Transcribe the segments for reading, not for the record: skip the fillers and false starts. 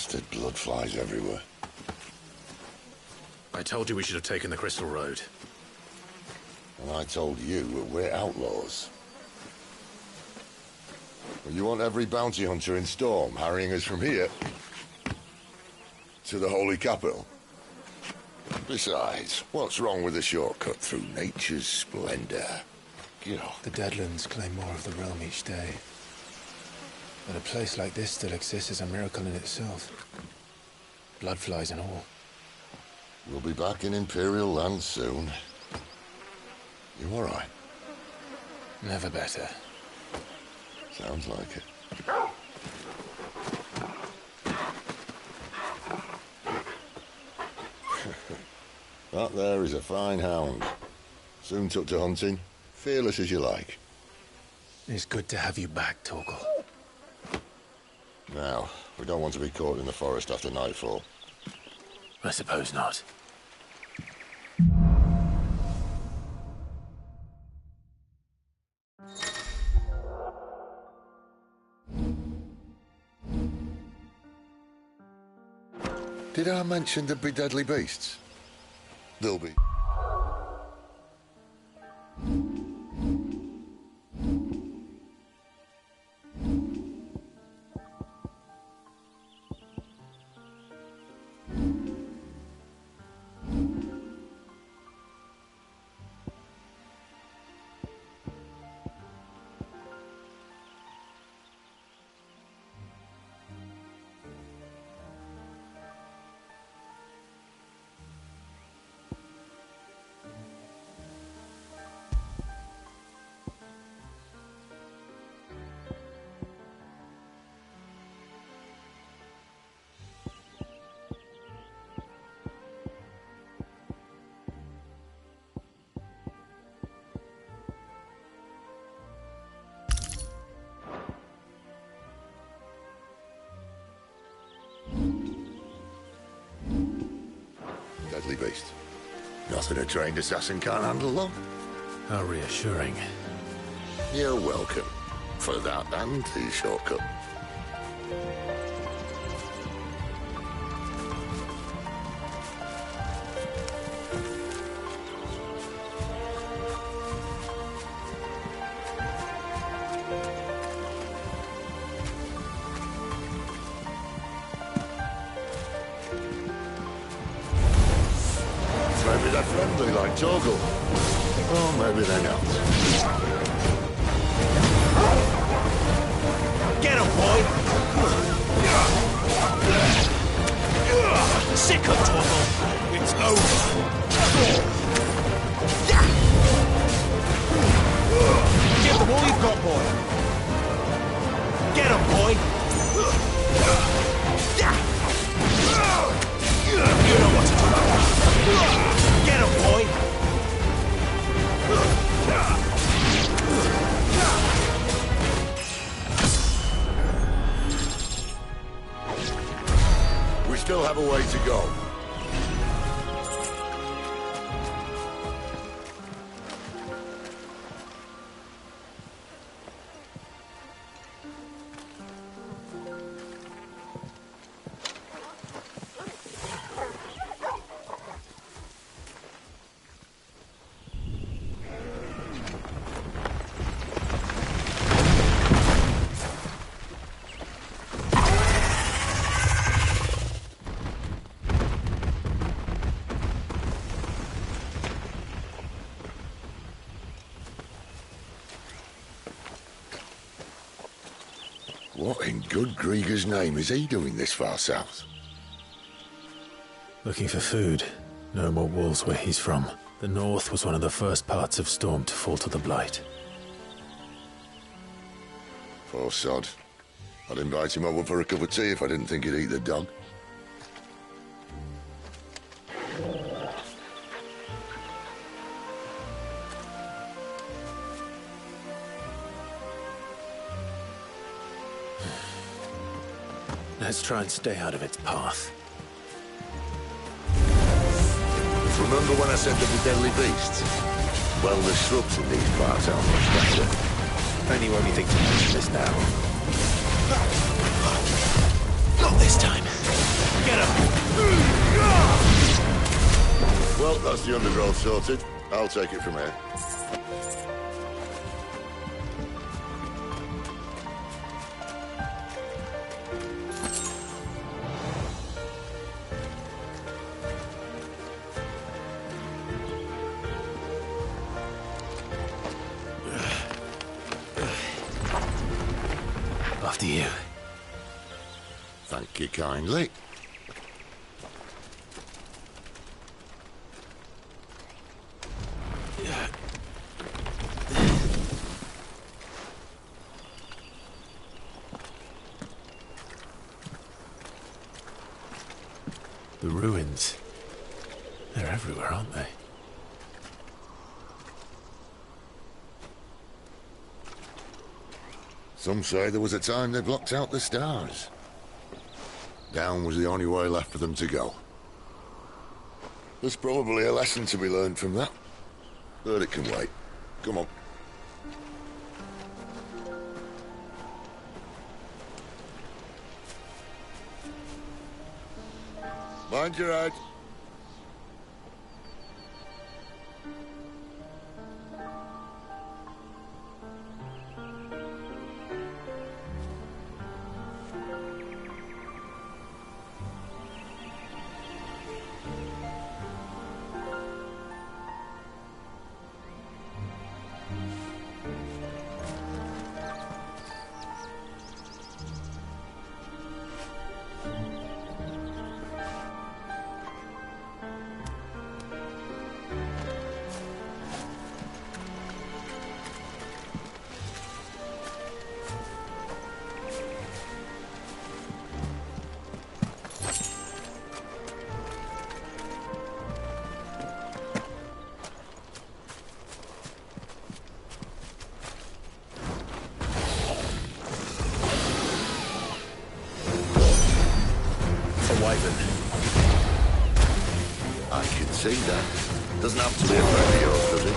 Bastard blood flies everywhere. I told you we should have taken the Crystal Road. And I told you that we're outlaws. Well, you want every bounty hunter in Storm harrying us from here to the Holy Capital? Besides, what's wrong with a shortcut through nature's splendor? The Deadlands claim more of the realm each day. But a place like this still exists is a miracle in itself. Bloodflies and all. We'll be back in Imperial land soon. You all right? Never better. Sounds like it. That there is a fine hound. Soon took to hunting. Fearless as you like. It's good to have you back, Torgal. Now, we don't want to be caught in the forest after nightfall. I suppose not. Did I mention there'd be deadly beasts? There'll be. Deadly beast. Nothing a trained assassin can't handle, though. How reassuring. You're welcome. For that and the shortcut. Maybe they're friendly like Torgal. Or maybe they're not. Get him, boy! Sick of Torgal! It's over! Give them all you've got, boy! Get him, boy! You know what to do! Get him, boy! We still have a way to go. What in good Grieger's name is he doing this far south? Looking for food. No more wolves where he's from. The north was one of the first parts of Storm to fall to the Blight. Poor sod. I'd invite him over for a cup of tea if I didn't think he'd eat the dog. Let's try and stay out of its path. Remember when I said there'd be deadly beasts? Well, the shrubs in these parts are much better. Only anything to mention this now. Not this time. Get him! Well, that's the undergrowth sorted. I'll take it from here. After you. Thank you kindly. The ruins. They're everywhere, aren't they? Some say there was a time they blocked out the stars. Down was the only way left for them to go. There's probably a lesson to be learned from that. But it can wait. Come on. Mind your head. I can see that. Doesn't have to be a friend of yours, does it?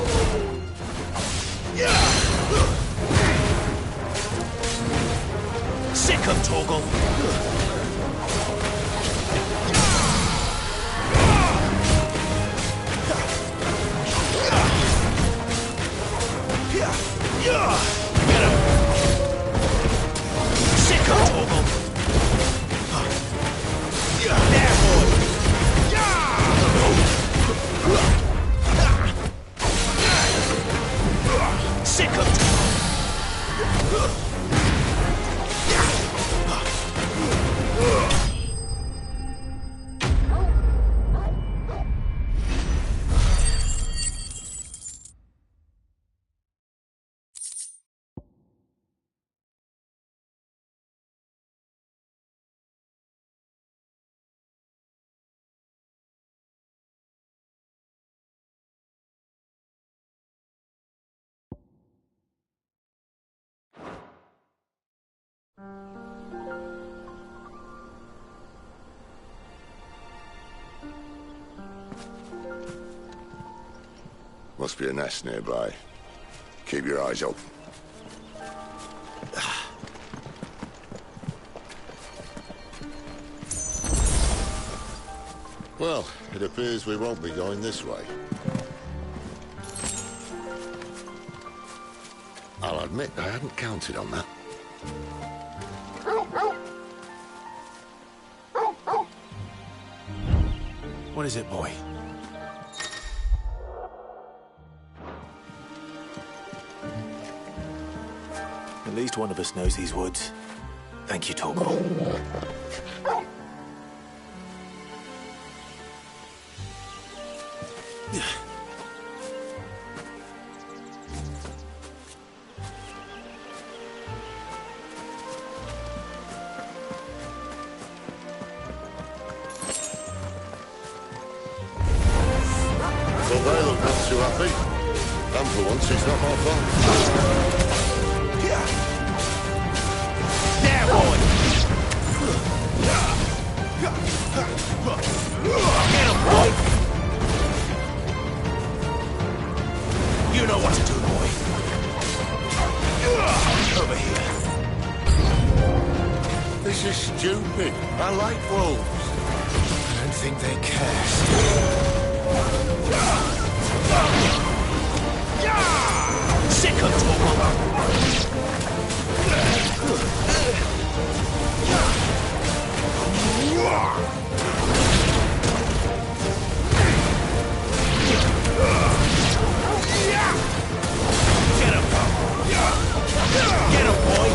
Sick of Torgal! Get him! Sick of Torgal! There, boy! Sick of Must be a nest nearby. Keep your eyes open. Well, it appears we won't be going this way. I'll admit I hadn't counted on that. What is it, boy? At least one of us knows these woods. Thank you, Torgal. Well, they look not too happy. And for once, it's not my fault. There, boy! Get him, boy! You know what to do, boy. Over here. This is stupid. I like wolves. I don't think they care. Sick of talk. Get him! Get him, boy!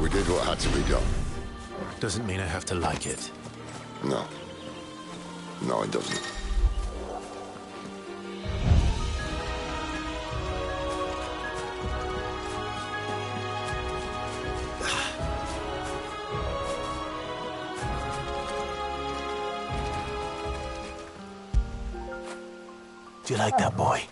We did what had to be done. Doesn't mean I have to like it. No. No, it doesn't. Do you like that, boy?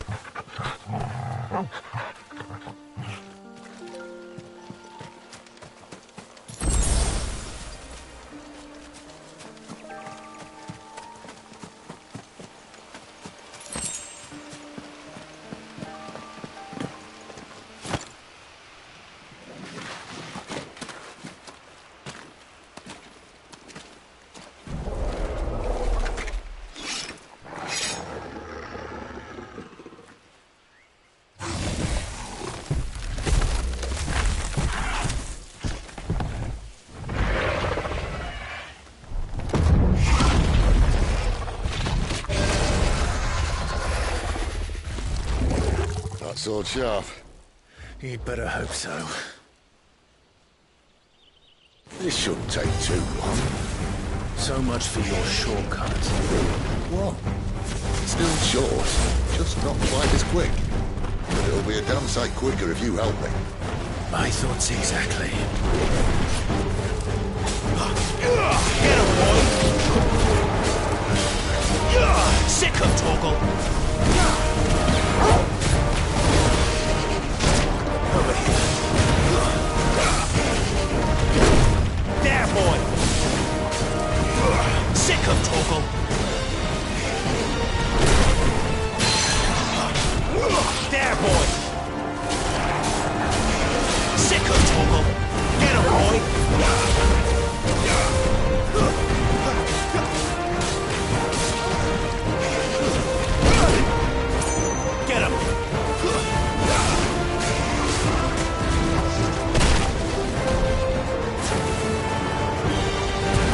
That sword sharp. You'd better hope so. This shouldn't take too long. So much for your shortcut. What? Still short, just not quite as quick. But it'll be a damn sight quicker if you help me. My thoughts exactly. Get him, boy! Sick of Torgal! Over here. There, boy! Sick of Torgal! There, boy! Sick of Torgal! Get him, boy! Get him!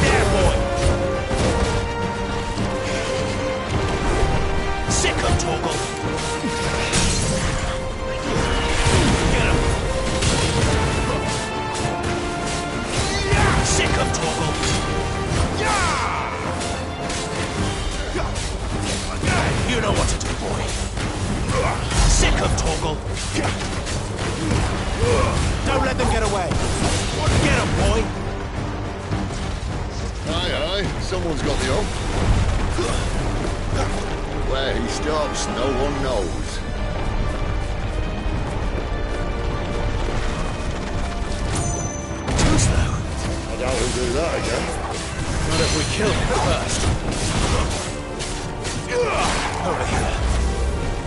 There, boy! Sick of Torgal! Get him! Sick of Torgal! You know what to do, boy. Sick of Torgal! Don't let them get away! Get him, boy! Aye, aye, someone's got the hump. Where he stops, no one knows. Too slow. I doubt he'll do that again. Not if we kill him first. Over here.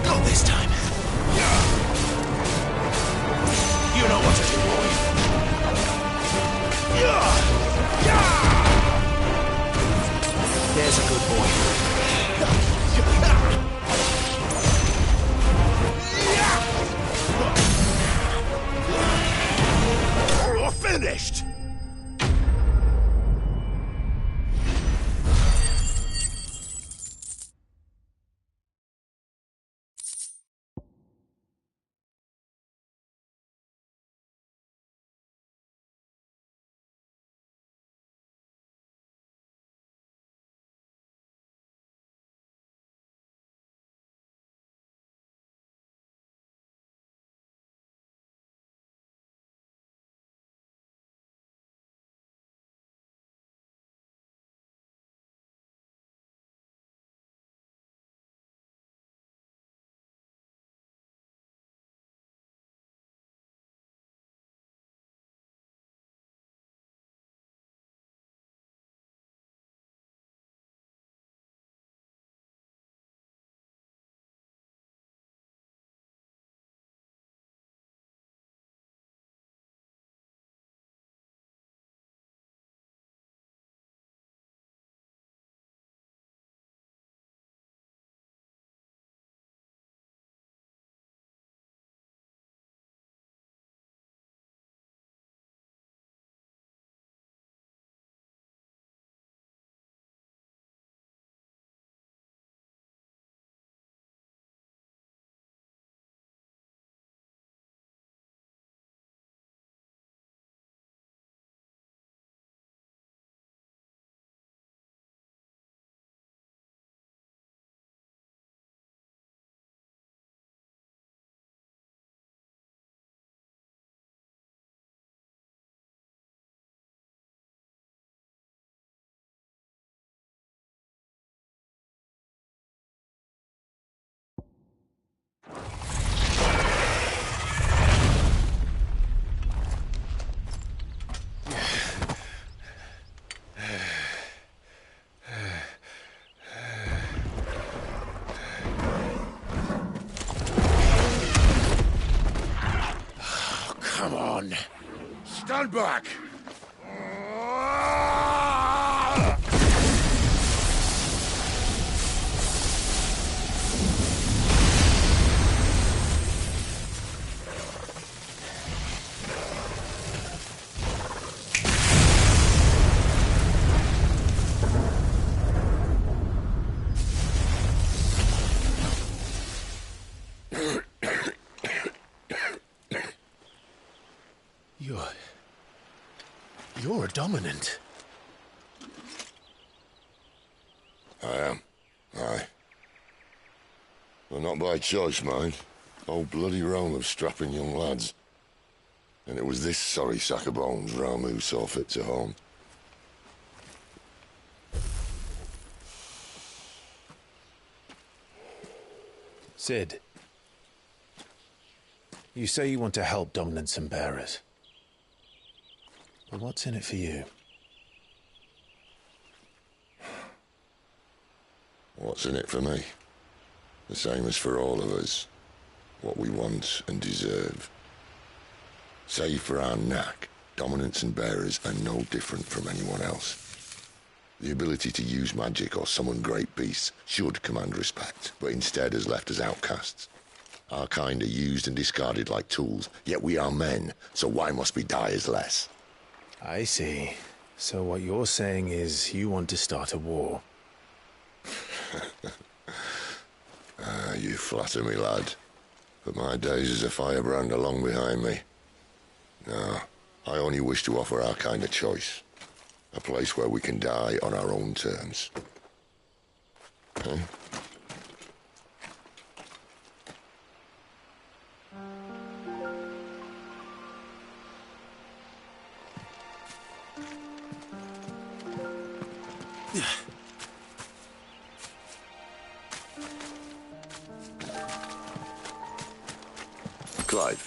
Not this time. You know what to do, boy. There's a good boy. You're finished! on. Stand back! You're a dominant. I am. Aye. Well, not by choice, mind. Whole bloody realm of strapping young lads. And it was this sorry sack of bones Ramu saw fit to home. Sid, you say you want to help dominants and bearers. But what's in it for you? What's in it for me? The same as for all of us. What we want and deserve. Save for our knack, dominants and bearers are no different from anyone else. The ability to use magic or summon great beasts should command respect, but instead has left us outcasts. Our kind are used and discarded like tools, yet we are men, so why must we die as less? I see. So what you're saying is you want to start a war. You flatter me, lad. But my days as a firebrand are long behind me. No, I only wish to offer our kind a choice. A place where we can die on our own terms. Huh? Clive,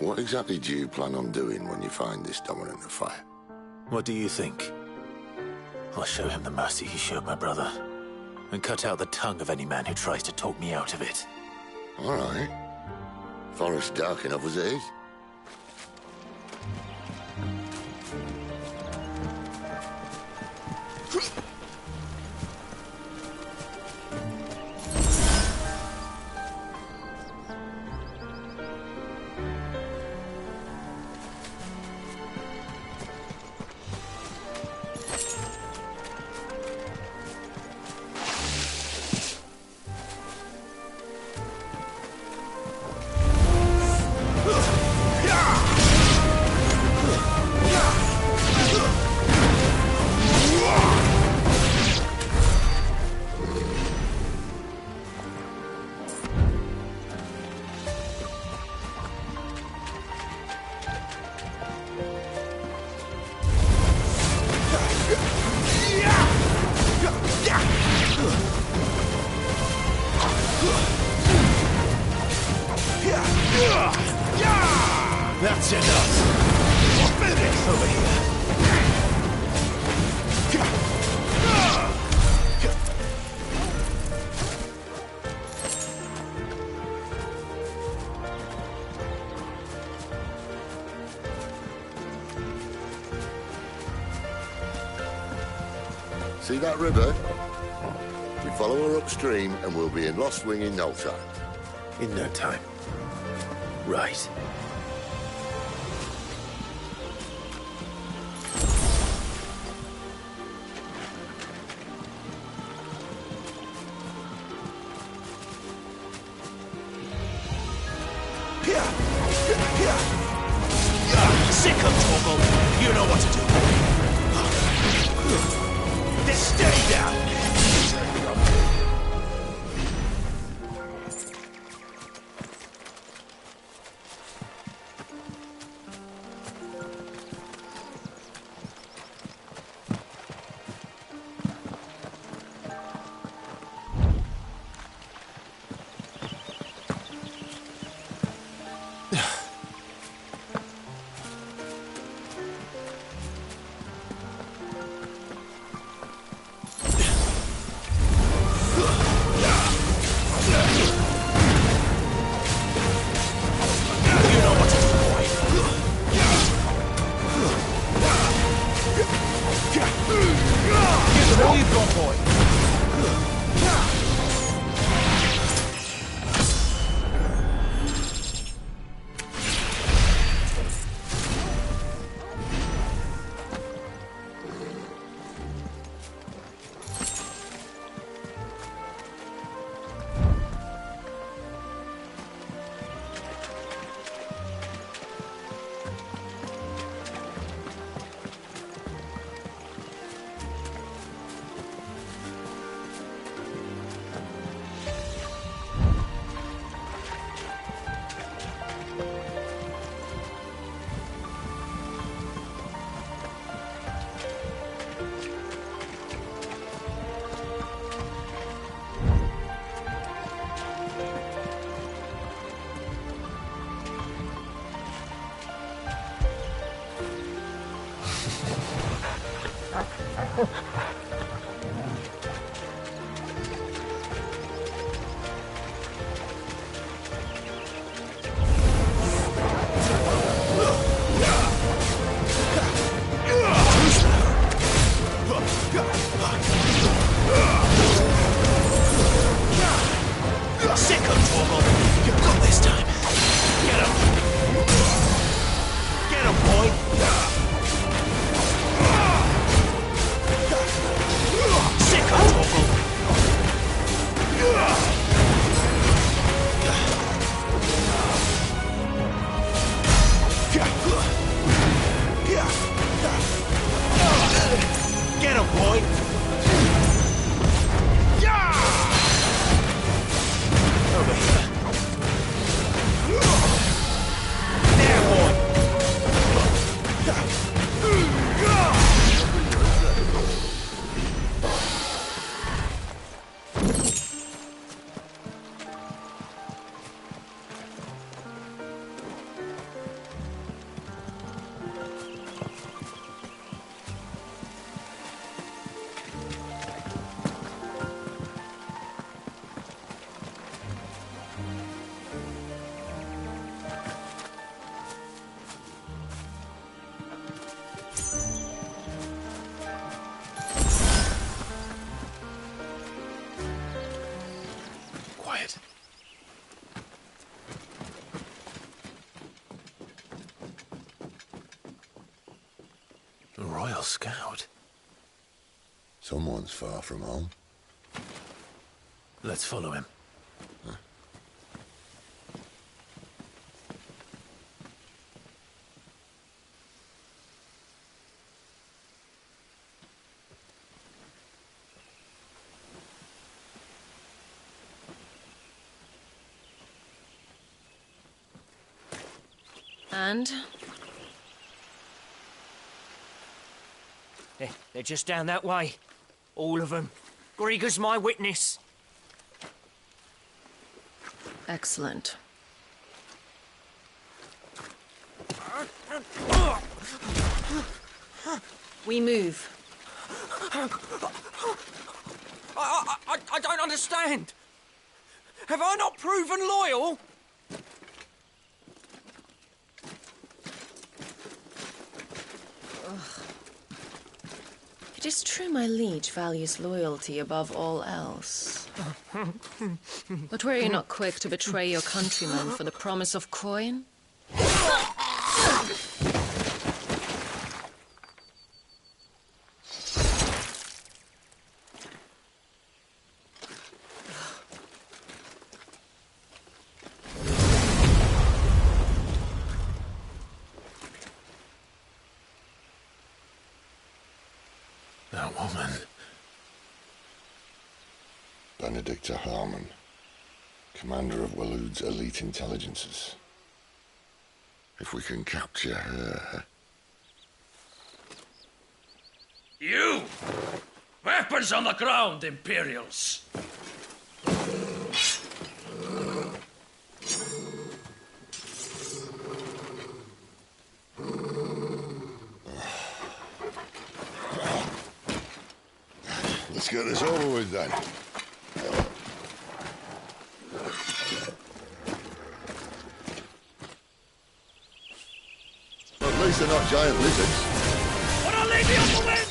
what exactly do you plan on doing when you find this dominant of fire? What do you think? I'll show him the mercy he showed my brother, and cut out the tongue of any man who tries to talk me out of it. All right. Forest dark enough as it is. That's enough. Finish over here. See that river? We follow her upstream and we'll be in Lost Wing in no time. In no time. Right. Sick of Torgal. You know what to do. Just stay down. All you've got, boy. A Royal Scout? Someone's far from home. Let's follow him. And? They're just down that way. All of them. Grieger's my witness. Excellent. We move. I don't understand. Have I not proven loyal? It is true my liege values loyalty above all else. But were you not quick to betray your countrymen for the promise of coin? That woman. Benedicta Harmon, commander of Waloed's elite intelligences. If we can capture her... You! Weapons on the ground, Imperials! Let's get this over with then. At least they're not giant lizards. What a lady on the wind!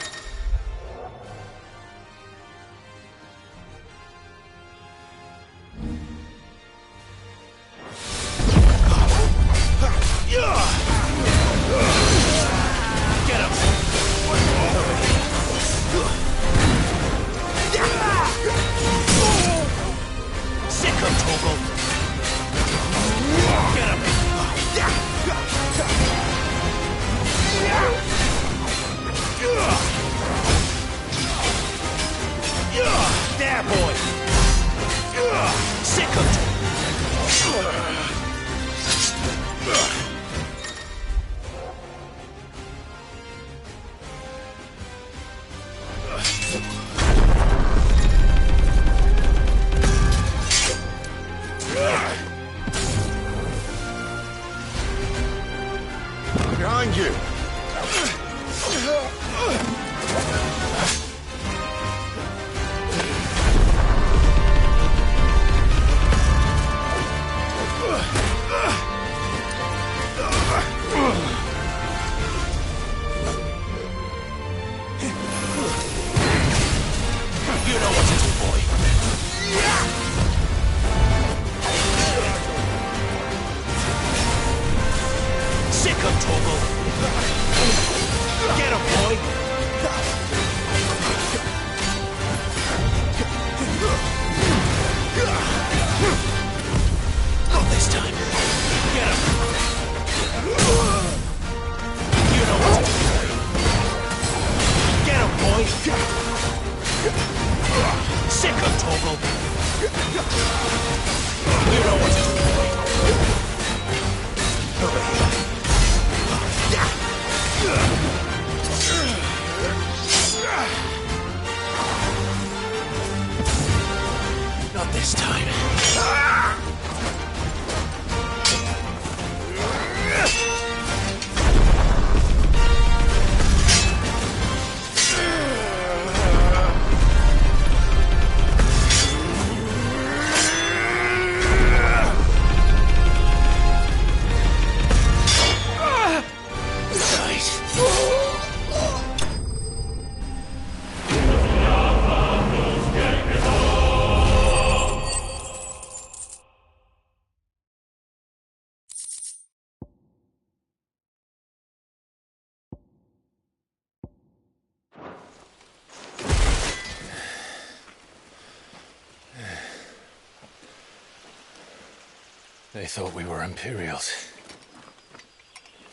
They thought we were Imperials.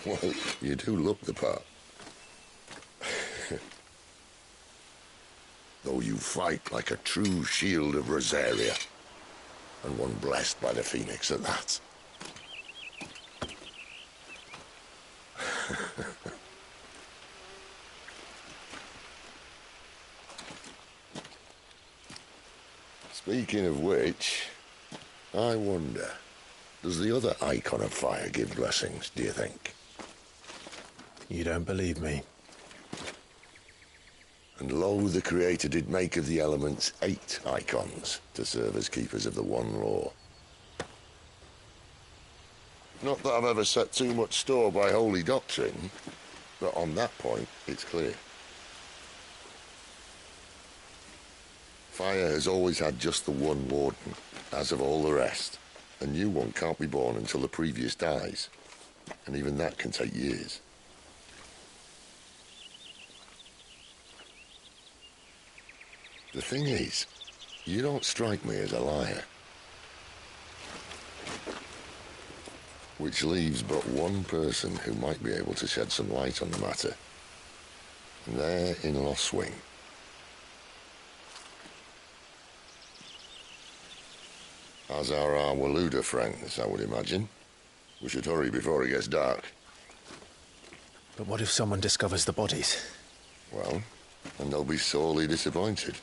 Well, you do look the part. Though you fight like a true shield of Rosaria. And one blessed by the Phoenix at that. Speaking of which, I wonder, does the other icon of fire give blessings, do you think? You don't believe me? And lo, the Creator did make of the elements 8 icons to serve as keepers of the one law. Not that I've ever set too much store by holy doctrine, but on that point, it's clear. Fire has always had just the one warden, as of all the rest. A new one can't be born until the previous dies, and even that can take years. The thing is, you don't strike me as a liar. Which leaves but one person who might be able to shed some light on the matter. And they're in Lost Swing. As are our Waluda friends, I would imagine. We should hurry before it gets dark. But what if someone discovers the bodies? Well, and they'll be sorely disappointed.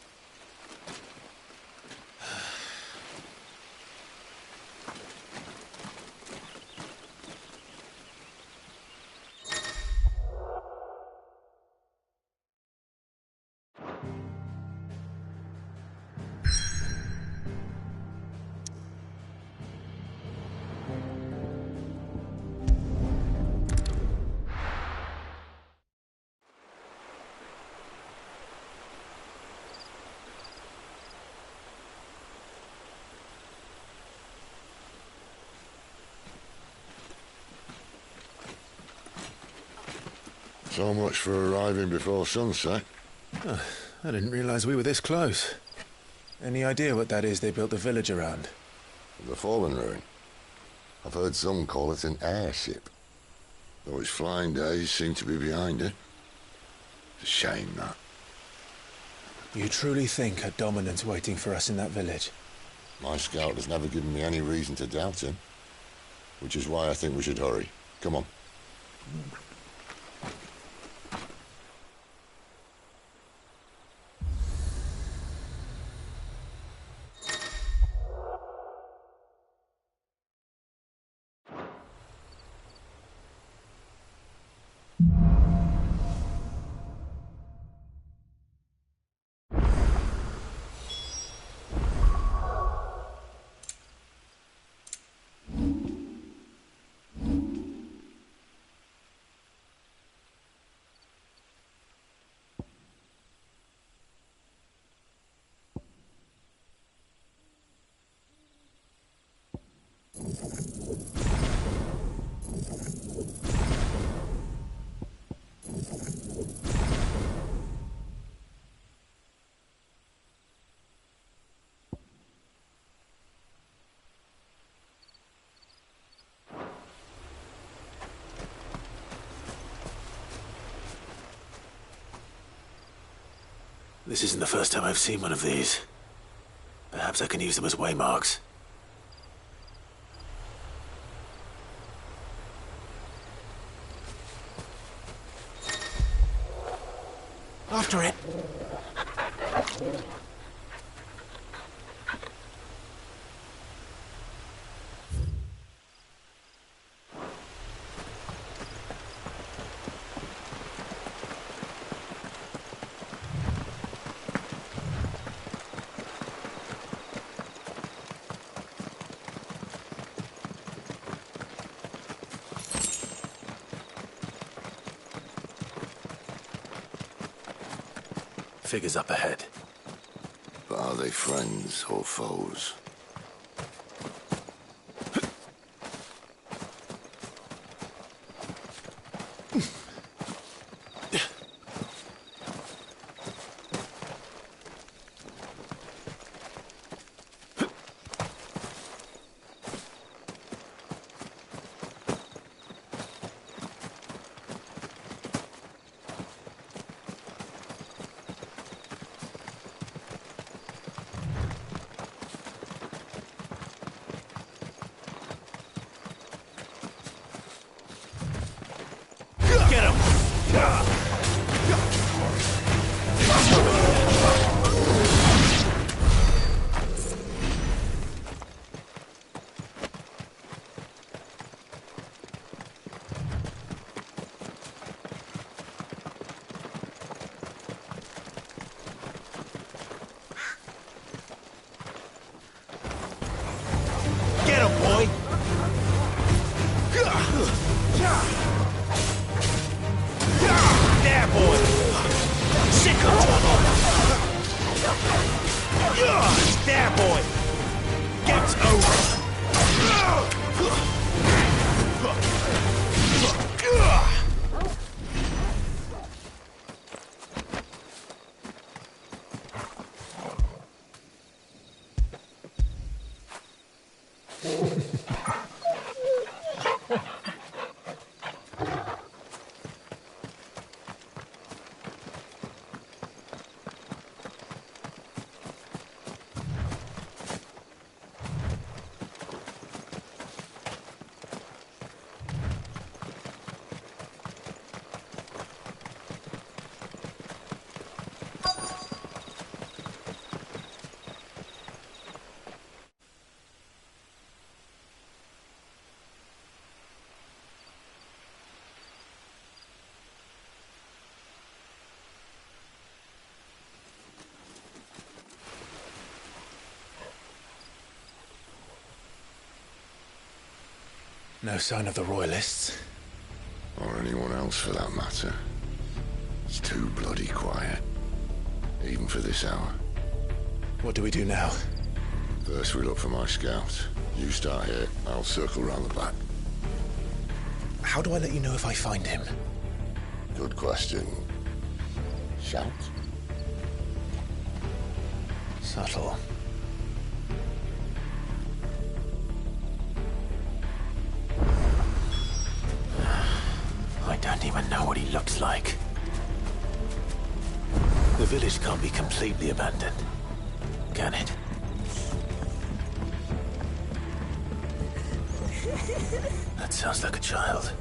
So much for arriving before sunset. Oh, I didn't realize we were this close. Any idea what that is they built the village around? The fallen ruin. I've heard some call it an airship. Though its flying days seem to be behind it. It's a shame, that. You truly think a dominant's waiting for us in that village? My scout has never given me any reason to doubt him. Which is why I think we should hurry. Come on. This isn't the first time I've seen one of these. Perhaps I can use them as waymarks. After it! Figures up ahead. But are they friends or foes? Get him, boy! There, boy! Sick of trouble! There, boy! Get over! No sign of the Royalists. Or anyone else for that matter. It's too bloody quiet. Even for this hour. What do we do now? First we look for my scout. You start here, I'll circle round the back. How do I let you know if I find him? Good question. Shout? Subtle. I don't even know what he looks like. The village can't be completely abandoned, can it? That sounds like a child.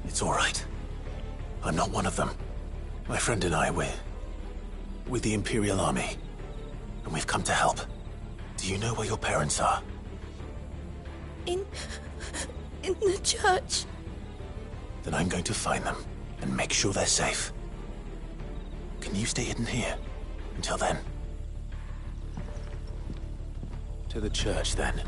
It's all right. I'm not one of them. My friend and I, we're with the Imperial Army, and we've come to help. Do you know where your parents are? In the church. Then I'm going to find them and make sure they're safe. Can you stay hidden here until then? To the church, then.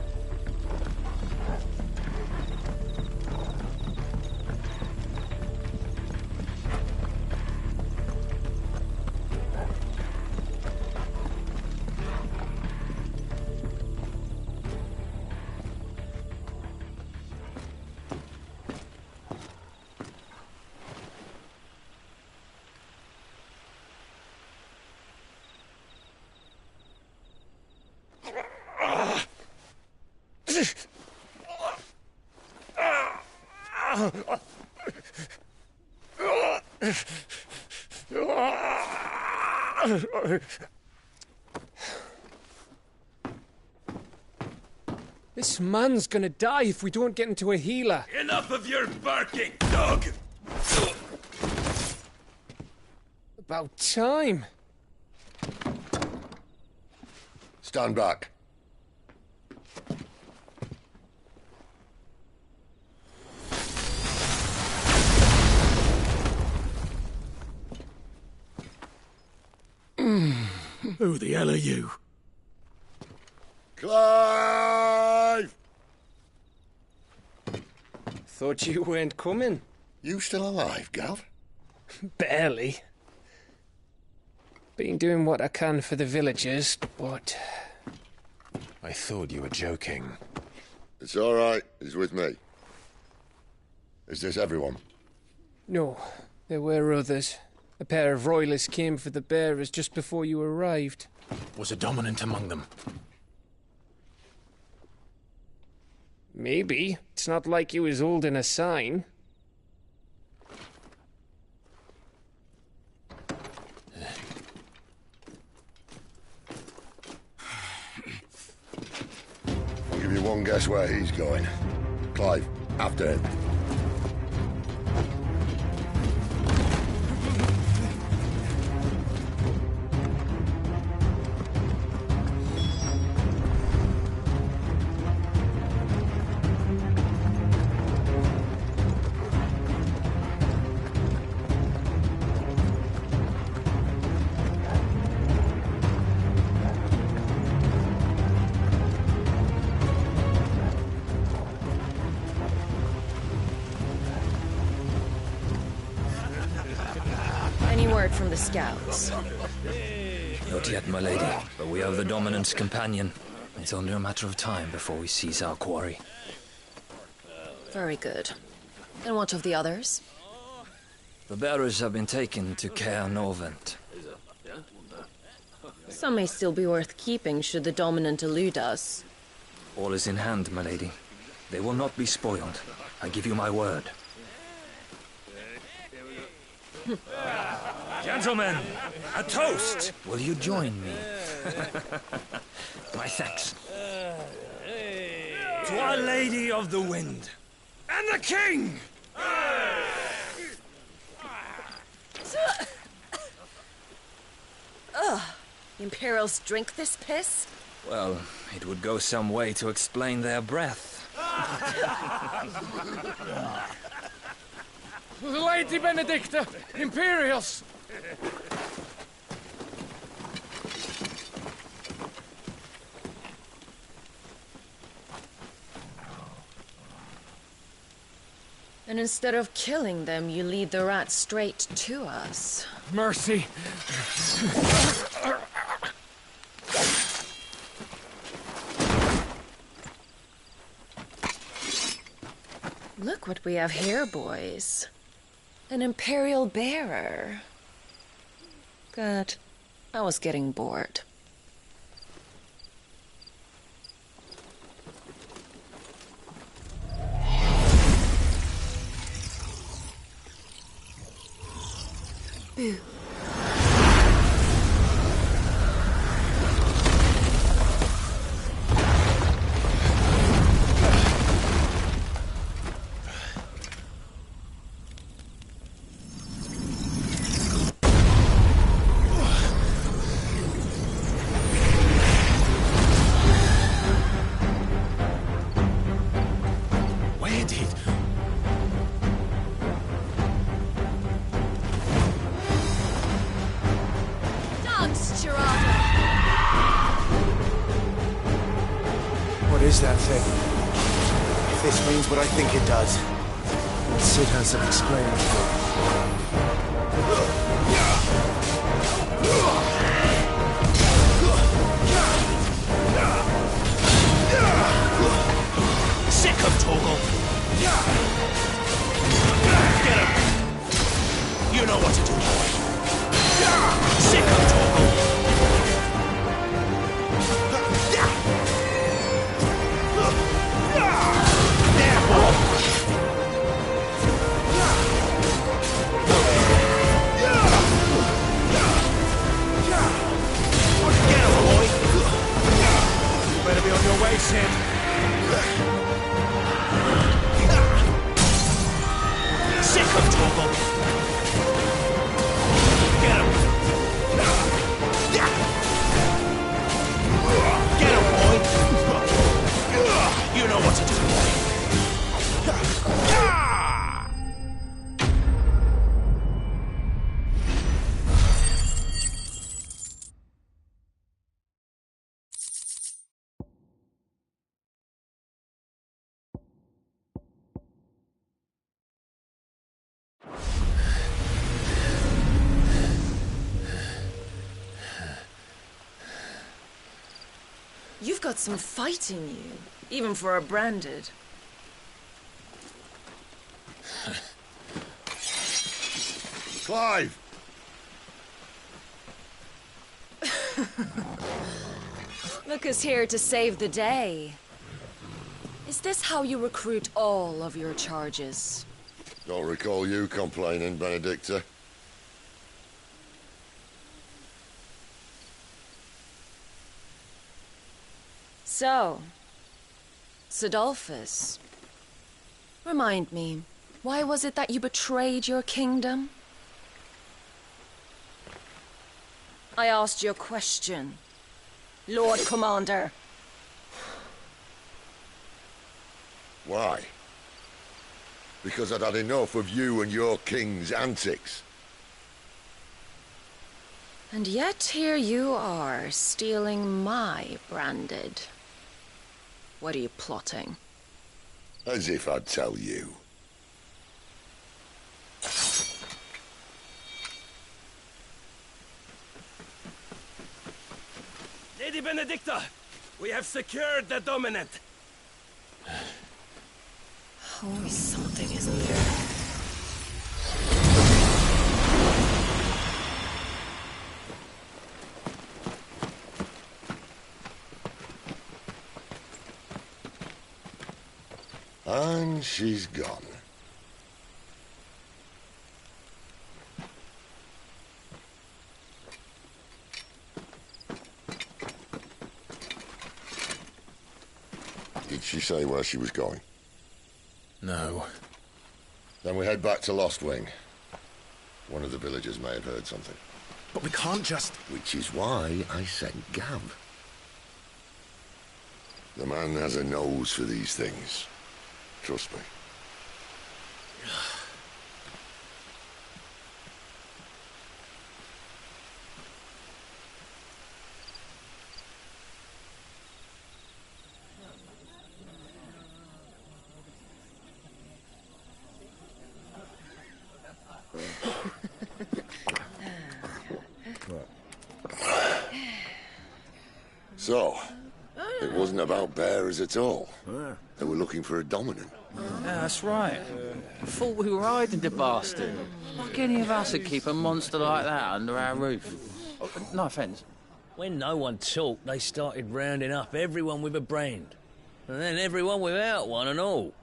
This man's gonna die if we don't get into a healer. Enough of your barking, dog! About time. Stand back. Who the hell are you? Clive! Thought you weren't coming. You still alive, Gav? Barely. Been doing what I can for the villagers, but... I thought you were joking. It's all right. He's with me. Is this everyone? No, there were others. A pair of royalists came for the bearers just before you arrived. Was a dominant among them? Maybe. It's not like he was holding a sign. I'll give you one Everyone guess where he's going. Clive, after him. Any word from the scouts? Not yet, my lady, but we have the Dominant's companion. It's only a matter of time before we seize our quarry. Very good. And what of the others? The bearers have been taken to Caer Novent. Some may still be worth keeping should the Dominant elude us. All is in hand, my lady. They will not be spoiled. I give you my word. Gentlemen, a toast! Will you join me? My thanks. To Our Lady of the Wind. And the King! The Imperials drink this piss? Well, it would go some way to explain their breath. Lady Benedicta! Imperials! And instead of killing them, you lead the rats straight to us. Mercy! Look what we have here, boys. An Imperial bearer. Good. I was getting bored. Boo. What is that thing? If this means what I think it does, Sid has some explaining to Sick of Torgal. Get him. You know what to do, boy. Sick of Torgal. Better be on your way, Sid. Sick of Torgal. Get him. Get him, boy. You know what to do, boy. You've got some fight in you, even for a branded. Clive! Look who's here to save the day. Is this how you recruit all of your charges? Don't recall you complaining, Benedicta. So, Sidolphus. Remind me, why was it that you betrayed your kingdom? I asked you a question, Lord Commander. Why? Because I'd had enough of you and your king's antics. And yet here you are, stealing my branded. What are you plotting? As if I'd tell you. Lady Benedicta, we have secured the dominant. Always something, isn't there? And she's gone. Did she say where she was going? No. Then we head back to Lost Wing. One of the villagers may have heard something. But we can't just... Which is why I sent Gav. The man has a nose for these things. Trust me. So, it wasn't about bearers at all. They were looking for a dominant. Yeah, that's right. Thought we were hiding the bastard. Like any of us would keep a monster like that under our roof. Oh, no offence. When no one talked, they started rounding up everyone with a brand. And then everyone without one and all.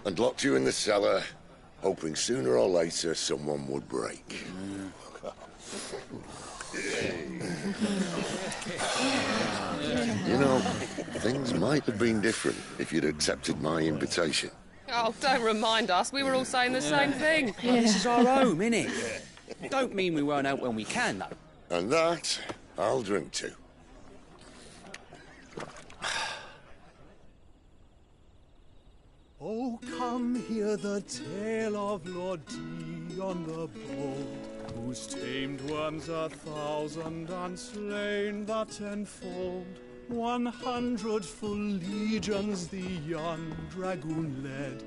And locked you in the cellar, hoping sooner or later someone would break. You know, things might have been different if you'd accepted my invitation. Oh, don't remind us. We were all saying the same thing. This is our home, innit? Don't mean we won't out when we can, though. And that, I'll drink to. Oh, come hear the tale of Lord Dion the Bold, whose tamed worms 1,000 and slain the tenfold. 100 full legions the young dragoon led,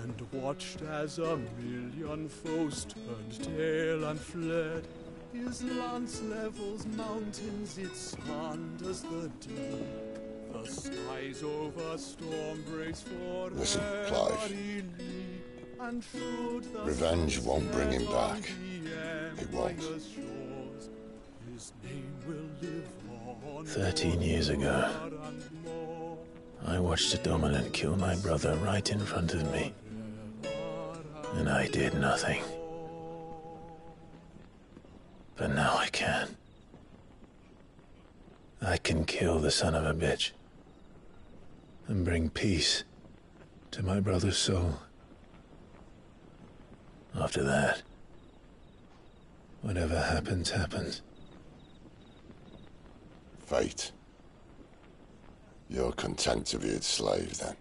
and watched as 1,000,000 foes turned tail and fled. His lance levels mountains, it slanders the deep. The skies over storm breaks for Listen, Clive. and Revenge won't bring him back. It won't. 13 years ago, I watched a dominant kill my brother right in front of me. And I did nothing. But now I can. I can kill the son of a bitch. And bring peace to my brother's soul. After that, whatever happens, happens. Fate. You're content to be its slave, then?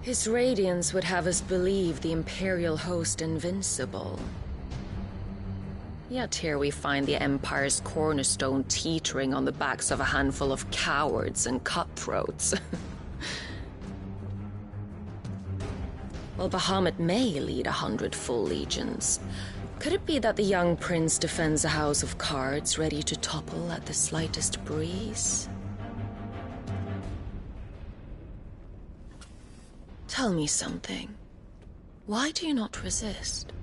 His radiance would have us believe the Imperial host invincible. Yet here we find the Empire's cornerstone teetering on the backs of a handful of cowards and cutthroats. While Bahamut may lead 100 full legions, could it be that the young prince defends a house of cards ready to topple at the slightest breeze? Tell me something. Why do you not resist?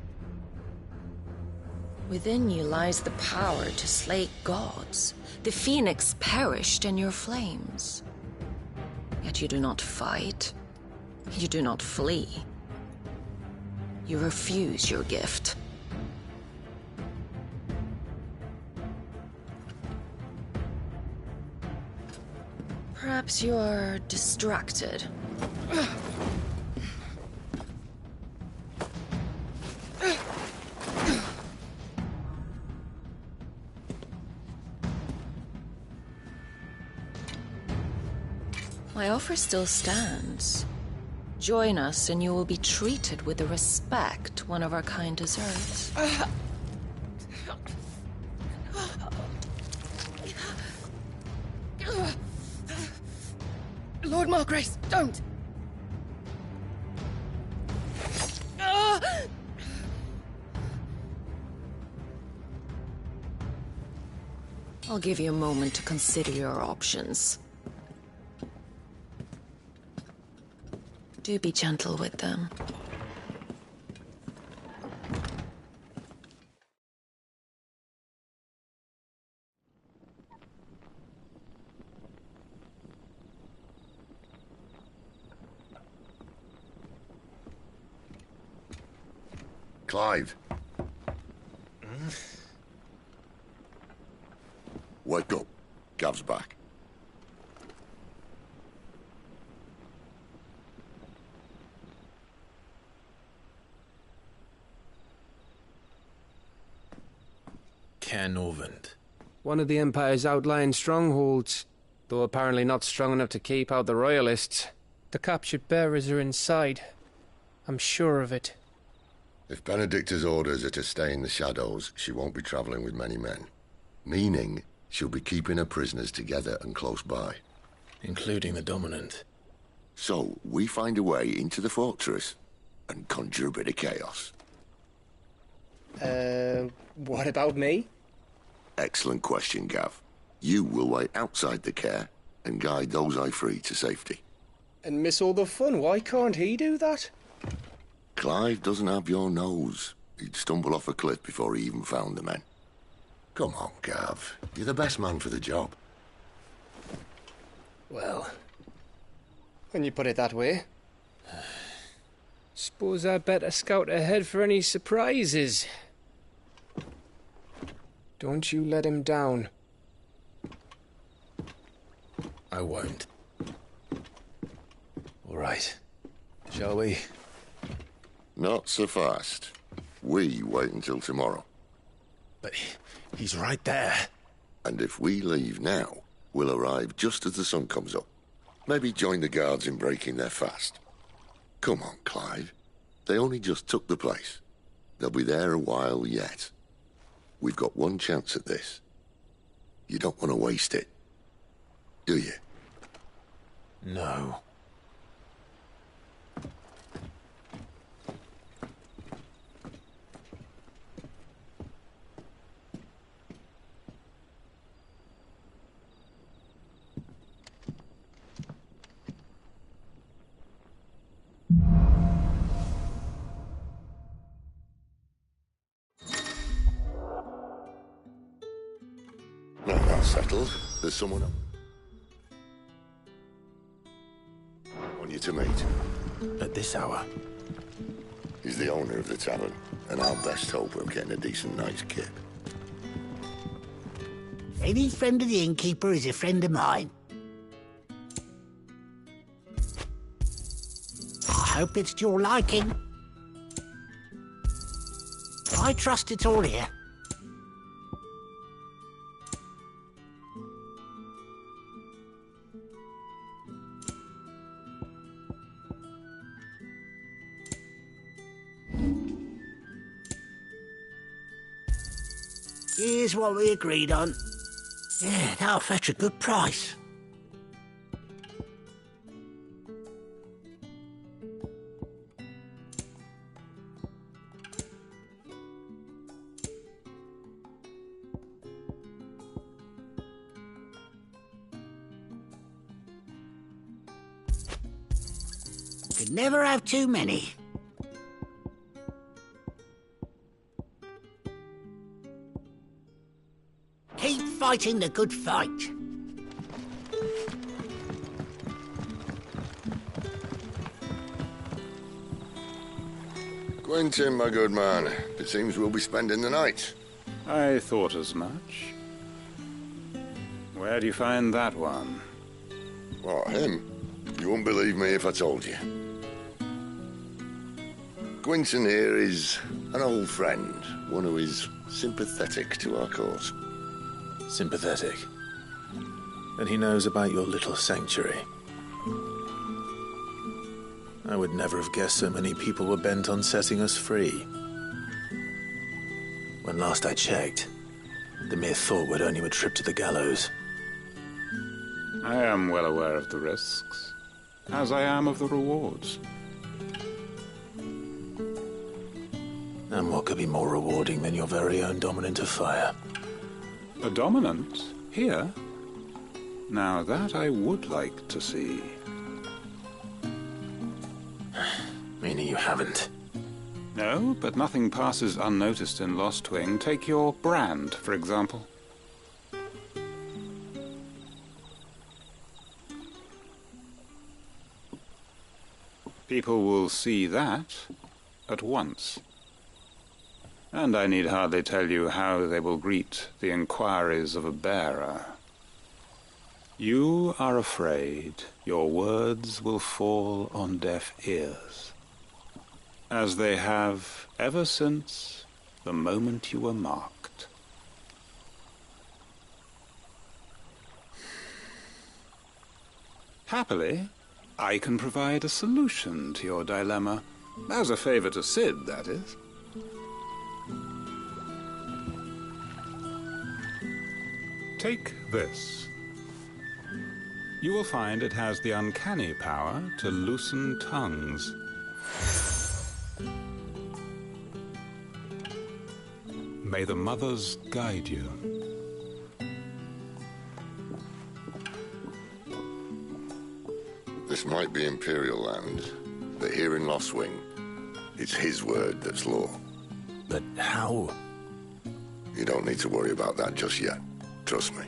Within you lies the power to slay gods. The phoenix perished in your flames. Yet you do not fight. You do not flee. You refuse your gift. Perhaps you are distracted. My offer still stands. Join us and you will be treated with the respect one of our kind deserves. Lord Margrace, don't! I'll give you a moment to consider your options. Do be gentle with them. Clive. Wake up. Gav's back. Norvend. One of the Empire's outlying strongholds, though apparently not strong enough to keep out the Royalists. The captured bearers are inside. I'm sure of it. If Benedicta's orders are to stay in the shadows, she won't be travelling with many men. Meaning, she'll be keeping her prisoners together and close by. Including the Dominant. So, we find a way into the fortress and conjure a bit of chaos. What about me? Excellent question, Gav. You will wait outside the care and guide those I free to safety. And miss all the fun. Why can't he do that? Clive doesn't have your nose. He'd stumble off a cliff before he even found the men. Come on, Gav. You're the best man for the job. Well, when you put it that way. Suppose I better scout ahead for any surprises. Don't you let him down. I won't. All right. Shall we? Not so fast. We wait until tomorrow. But he's right there. And if we leave now, we'll arrive just as the sun comes up. Maybe join the guards in breaking their fast. Come on, Clive. They only just took the place. They'll be there a while yet. We've got one chance at this. You don't want to waste it, do you? No. No, that's settled. There's someone else. Want you to meet. At this hour? He's the owner of the tavern, and our best hope of getting a decent night's kip. Any friend of the innkeeper is a friend of mine. I hope it's to your liking. I trust it's all here. Here's what we agreed on. Yeah, that'll fetch a good price. Could never have too many. fighting the good fight. Quentin, my good man. It seems we'll be spending the night. I thought as much. Where do you find that one? What, him? You wouldn't believe me if I told you. Quentin here is an old friend, one who is sympathetic to our cause. Sympathetic? And he knows about your little sanctuary. I would never have guessed so many people were bent on setting us free. When last I checked, the mere thought would earn you a trip to the gallows. I am well aware of the risks, as I am of the rewards. And what could be more rewarding than your very own dominant of fire? A dominant? Here? Now that I would like to see. Meaning you haven't? No, but nothing passes unnoticed in Lost Wing. Take your brand, for example. People will see that at once. And I need hardly tell you how they will greet the inquiries of a bearer. You are afraid your words will fall on deaf ears, as they have ever since the moment you were marked. Happily, I can provide a solution to your dilemma, as a favor to Sid, that is. Take this. You will find it has the uncanny power to loosen tongues. May the mothers guide you. This might be Imperial land, but here in Lost Wing, it's his word that's law. But how? You don't need to worry about that just yet. Trust me.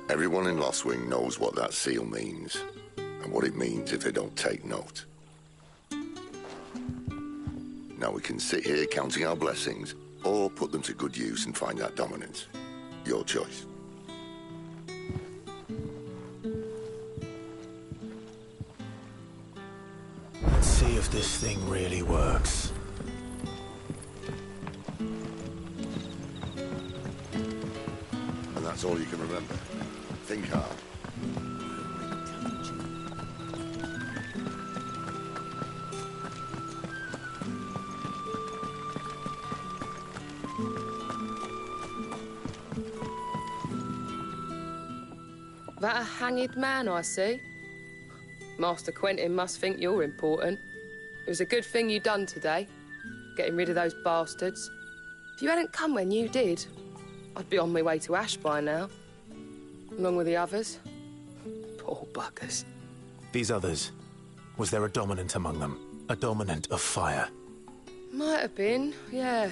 Everyone in Lost Wing knows what that seal means, and what it means if they don't take note. Now we can sit here counting our blessings, or put them to good use and find that dominance. Your choice. Let's see if this thing really works. And that's all you can remember. Think hard. That a hanged man I see? Master Quentin must think you're important. It was a good thing you done today, getting rid of those bastards. If you hadn't come when you did, I'd be on my way to Ash by now, along with the others. Poor buggers. These others, was there a dominant among them? A dominant of fire? Might have been, yeah.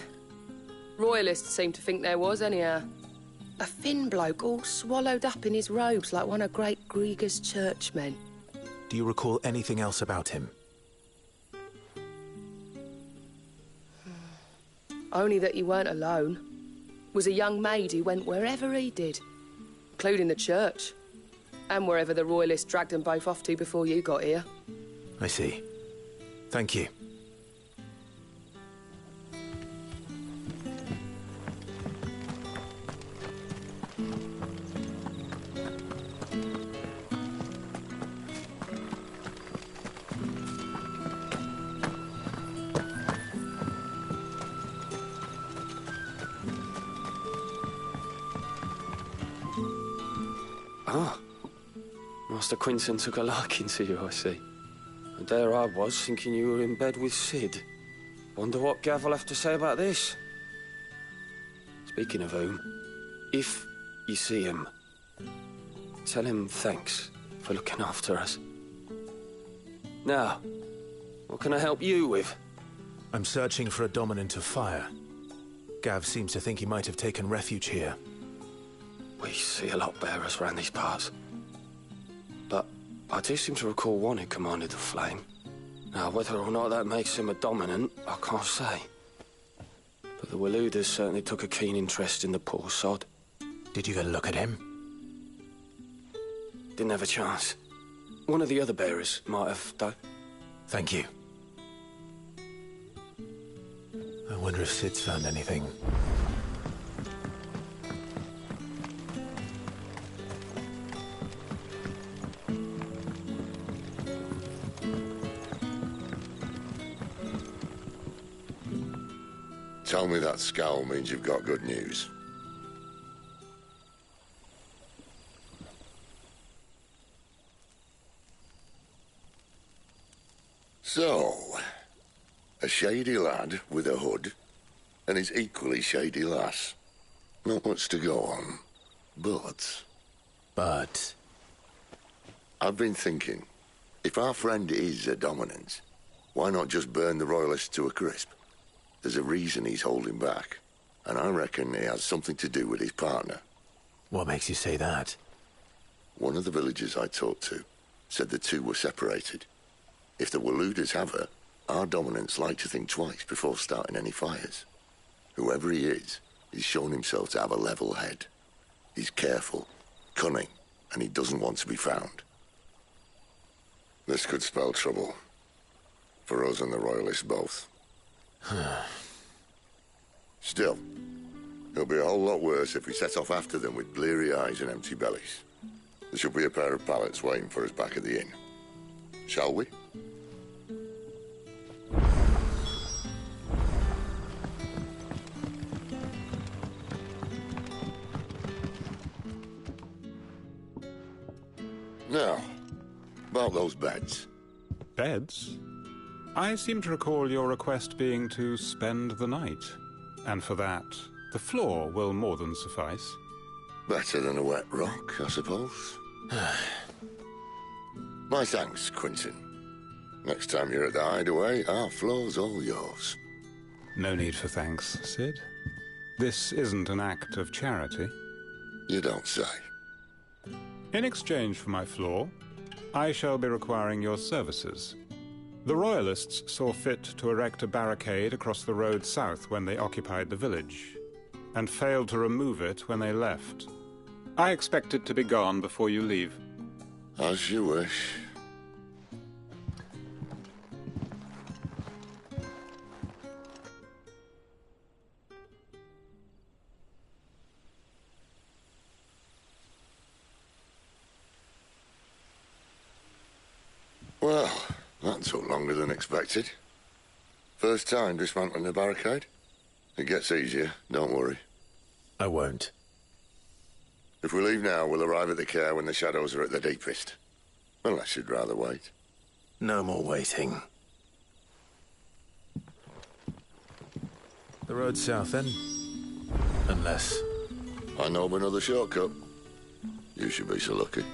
Royalists seem to think there was, anyhow. A thin bloke all swallowed up in his robes like one of Great Gregor's churchmen. Do you recall anything else about him? Only that he weren't alone. Was a young maid who went wherever he did, including the church, and wherever the Royalists dragged them both off to before you got here. I see. Thank you. Ah, Master Quentin took a liking to you, I see. And there I was, thinking you were in bed with Sid. Wonder what Gav will have to say about this. Speaking of whom, if you see him, tell him thanks for looking after us. Now, what can I help you with? I'm searching for a dominant of fire. Gav seems to think he might have taken refuge here. We see a lot bearers around these parts. But I do seem to recall one who commanded the flame. Now, whether or not that makes him a dominant, I can't say. But the Waluders certainly took a keen interest in the poor sod. Did you get a look at him? Didn't have a chance. One of the other bearers might have done. Thank you. I wonder if Sid's found anything. Tell me that scowl means you've got good news. So, a shady lad with a hood, and his equally shady lass. Not much to go on, but... But? I've been thinking, if our friend is a dominant, why not just burn the Royalists to a crisp? There's a reason he's holding back, and I reckon he has something to do with his partner. What makes you say that? One of the villagers I talked to said the two were separated. If the Waluders have her, our dominants like to think twice before starting any fires. Whoever he is, he's shown himself to have a level head. He's careful, cunning, and he doesn't want to be found. This could spell trouble. For us and the Royalists both. Still, it'll be a whole lot worse if we set off after them with bleary eyes and empty bellies. There should be a pair of pallets waiting for us back at the inn. Shall we? Now, about those beds. Beds? I seem to recall your request being to spend the night. And for that, the floor will more than suffice. Better than a wet rock, I suppose. My thanks, Quentin. Next time you're at the hideaway, our floor's all yours. No need for thanks, Sid. This isn't an act of charity. You don't say. In exchange for my floor, I shall be requiring your services. The Royalists saw fit to erect a barricade across the road south when they occupied the village, and failed to remove it when they left. I expect it to be gone before you leave. As you wish. Well, that took longer than expected. First time dismantling a barricade? It gets easier, don't worry. I won't. If we leave now, we'll arrive at the care when the shadows are at their deepest. Unless you'd rather wait. No more waiting. The road south, then? Unless... I know of another shortcut. You should be so lucky.